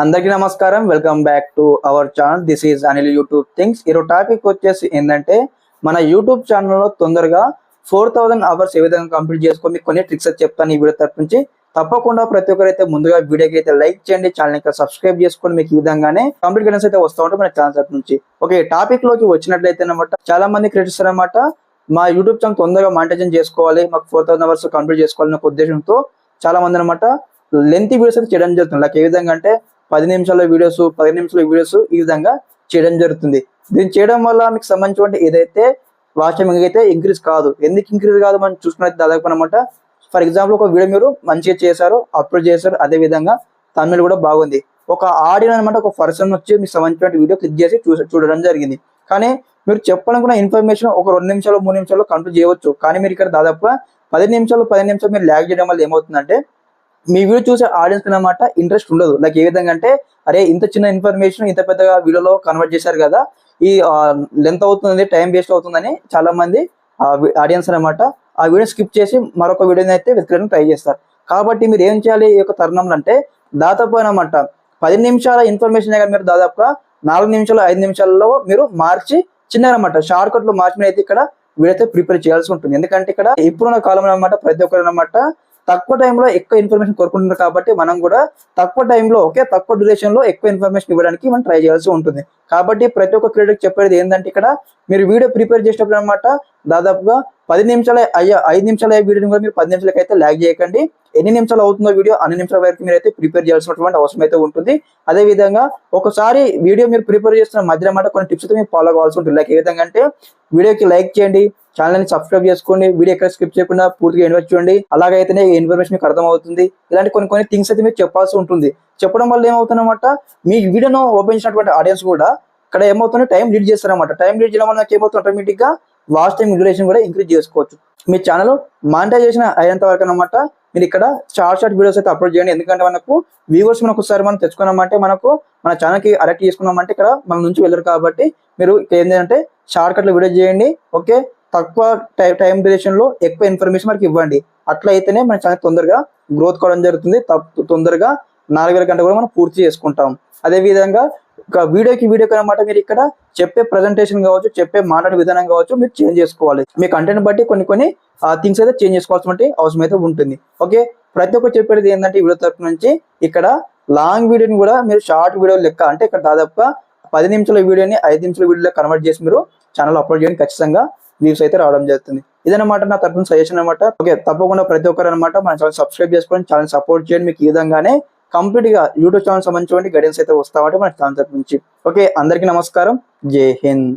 అందరికీ నమస్కారం. Welcome back to our channel. This is Anil YouTube things. ఈరోజు టాపిక్ వచ్చేసి ఏంటంటే మన యూట్యూబ్ ఛానల్లో తొందరగా 4000 అవర్స్ ఏ విధంగా కంప్లీట్ చేసుకో మీకు కొన్ని ట్రిక్స్ చెప్తాను ఈ వీడియో తరపు నుంచి. తప్పకుండా ప్రతి ఒక్కరైతే ముందుగా వీడియోకి అయితే లైక్ చేయండి, ఛానల్ ఇంకా సబ్స్క్రైబ్ చేసుకొని మీకు ఈ విధంగానే కంప్లీట్ గైడెన్స్ అయితే వస్తూ ఉంటాయి మన ఛానల్ తరపు నుంచి. ఓకే, టాపిక్ లోకి వచ్చినట్లయితే అనమాట చాలా మంది క్రియేటర్స్ అనమాట మా యూట్యూబ్ ఛానల్ తొందరగా మానిటైజేషన్ చేసుకోవాలి, మాకు 4000 అవర్స్ కంప్లీట్ చేసుకోవాలనే ఉద్దేశంతో చాలా మంది అనమాట లెంతీ వీడియోస్ అయితే చేయడం జరుగుతుంది. లైక్ ఏ విధంగా అంటే 10 నిమిషాల వీడియోస్, 10 నిమిషాల వీడియోస్ ఈ విధంగా చేయడం జరుగుతుంది. దీన్ని చేయడం వల్ల మీకు సంబంధించిన ఏదైతే వాచ్ టైమింగ్ అయితే ఇంక్రీజ్ కాదు. ఎందుకు ఇంక్రీజ్ కాదు మనం చూసుకున్నట్టు దాదాపు అనమాట. ఫర్ ఎగ్జాంపుల్ ఒక వీడియో మీరు మంచిగా చేశారు, అప్లోడ్ చేశారు, అదే విధంగా తమిళ్ కూడా బాగుంది, ఒక ఆడియో అనమాట ఒక పర్సన్ వచ్చి మీకు సంబంధించిన వీడియో క్లిక్ చేసి చూడడం జరిగింది. కానీ మీరు చెప్పాలనుకున్న ఇన్ఫర్మేషన్ ఒక 2 నిమిషాలు 3 నిమిషాలు కంప్లీట్ చేయవచ్చు. కానీ మీరు ఇక్కడ దాదాపుగా 10 నిమిషాలు మీరు ల్యాగ్ చేయడం వల్ల ఏమవుతుందంటే మీ వీడియో చూసే ఆడియన్స్ అనమాట ఇంట్రెస్ట్ ఉండదు. లైక్ ఏ విధంగా అంటే అరే ఇంత చిన్న ఇన్ఫర్మేషన్ ఇంత పెద్దగా వీడియోలో కన్వర్ట్ చేశారు కదా, ఈ లెంత్ అవుతుంది, టైం వేస్ట్ అవుతుందని చాలా మంది ఆడియన్స్ అనమాట ఆ వీడియో స్కిప్ చేసి మరొక వీడియోని అయితే వెతకడానికి ట్రై చేస్తారు. కాబట్టి మీరు ఏం చేయాలి ఈ యొక్క తరుణంలో అంటే దాదాపు అనమాట 10 నిమిషాల ఇన్ఫర్మేషన్ మీరు దాదాపుగా 4 నిమిషాలు 5 నిమిషాలలో మీరు మార్చి చిన్నగా అనమాట షార్ట్ కట్ లో మార్చి మీరు అయితే ఇక్కడ వీడియో అయితే ప్రిపేర్ చేయాల్సి ఉంటుంది. ఎందుకంటే ఇక్కడ ఇప్పుడున్న కాలంలో అనమాట ప్రతి ఒక్కరు అనమాట తక్కువ టైంలో ఎక్కువ ఇన్ఫర్మేషన్ కోరుకుంటున్నారు. కాబట్టి మనం కూడా తక్కువ టైంలో తక్కువ డ్యూరేషన్ లో ఎక్కువ ఇన్ఫర్మేషన్ ఇవ్వడానికి మనం ట్రై చేయాల్సి ఉంటుంది. కాబట్టి ప్రతి ఒక్క క్రియేటర్ చెప్పేది ఏంటంటే ఇక్కడ మీరు వీడియో ప్రిపేర్ చేసేటప్పుడు అనమాట దాదాపుగా 10 నిమిషాల 5 నిమిషాల వీడియోని కూడా మీరు 10 నిమిషాలకి అయితే ల్యాగ్ చేయకండి. ఎన్ని నిమిషాలు అవుతుందో వీడియో అన్ని నిమిషాల వరకు మీరు అయితే ప్రిపేర్ చేయాల్సినటువంటి అవసరం అయితే ఉంటుంది. అదే విధంగా ఒకసారి వీడియో మీరు ప్రిపేర్ చేస్తున్న మధ్య అన్నమాట కొన్ని టిప్స్ అయితే మీరు ఫాలో కావాల్సి ఉంటుంది. లైక్ ఏ విధంగా అంటే వీడియోకి లైక్ చేయండి, ఛానల్ని సబ్స్క్రైబ్ చేసుకోండి, వీడియో ఎక్కడ స్కిప్ చేయకుండా పూర్తిగా ఇన్వెస్ట్ చేయండి. అలాగైతేనే ఇన్ఫర్మేషన్ మీకు అర్థమవుతుంది. ఇలాంటి కొన్ని థింగ్స్ అయితే మీరు చెప్పాల్సి ఉంటుంది. చెప్పడం వల్ల ఏమవుతుందన్నమాట మీ వీడియోను ఓపెన్ చేసినటువంటి ఆడియన్స్ కూడా ఇక్కడ ఏమవుతుంది టైం లీడ్ చేస్తారన్నమాట. టైం లీడ్ చేయడం వల్ల నాకు ఏమవుతుంది ఆటోమేటిక్ గా వాచ్ టైం డ్యూరేషన్ కూడా ఇంక్రీజ్ చేసుకోవచ్చు. మీ ఛానల్ మానిటైజేషన్ అయ్యేంత వరకు అనమాట మీరు ఇక్కడ షార్ట్ వీడియోస్ అయితే అప్లోడ్ చేయండి. ఎందుకంటే మనకు వ్యూవర్స్ ఒకసారి మనం తెచ్చుకున్నామంటే మనకు మన ఛానల్కి అరెక్ట్ చేసుకున్నామంటే ఇక్కడ మన నుంచి వెళ్ళరు. కాబట్టి మీరు ఏంటంటే షార్ట్ కట్లో వీడియో చేయండి. ఓకే, తక్కువ టైం డ్యూరేషన్ లో ఎక్కువ ఇన్ఫర్మేషన్ మనకి ఇవ్వండి. అట్లా అయితేనే మన ఛానల్ తొందరగా గ్రోత్ కావడం జరుగుతుంది. తొందరగా 4000 గంటలు కూడా మనం పూర్తి చేసుకుంటాం. అదే విధంగా వీడియోకి అనమాట మీరు ఇక్కడ చెప్పే ప్రజెంటేషన్ కావచ్చు, చెప్పే మాట్లాడే విధానం కావచ్చు మీరు చేంజ్ చేసుకోవాలి. మీ కంటెంట్ బట్టి కొన్ని థింగ్స్ అయితే చేంజ్ చేసుకోవాల్సిన అవసరం అయితే ఉంటుంది. ఓకే, ప్రతి ఒక్కరు చెప్పేది ఏంటంటే వీడియో తరపు నుంచి ఇక్కడ లాంగ్ వీడియోని కూడా మీరు షార్ట్ వీడియో లెక్క అంటే ఇక్కడ దాదాపుగా 10 నిమిషాల వీడియోని 5 నిమిషాల వీడియోలో కన్వర్ట్ చేసి మీరు ఛానల్ అప్లోడ్ చేయడానికి ఖచ్చితంగా వ్యూస్ అయితే రావడం జరుగుతుంది. ఇదనమాట నా తరపున సజెషన్ అనమాట. ఓకే, తప్పకుండా ప్రతి ఒక్కరు అనమాట మన ఛానల్ సబ్స్క్రైబ్ చేసుకొని ఛానల్ సపోర్ట్ చేయండి. మీకు ఈ విధంగానే కంప్లీట్ గా యూట్యూబ్ ఛానల్ సంబంధించిన గైడెన్స్ అయితే వస్తామంటే మన ఛానల్ తరపు నుంచి. ఓకే, అందరికీ నమస్కారం. జై హింద్.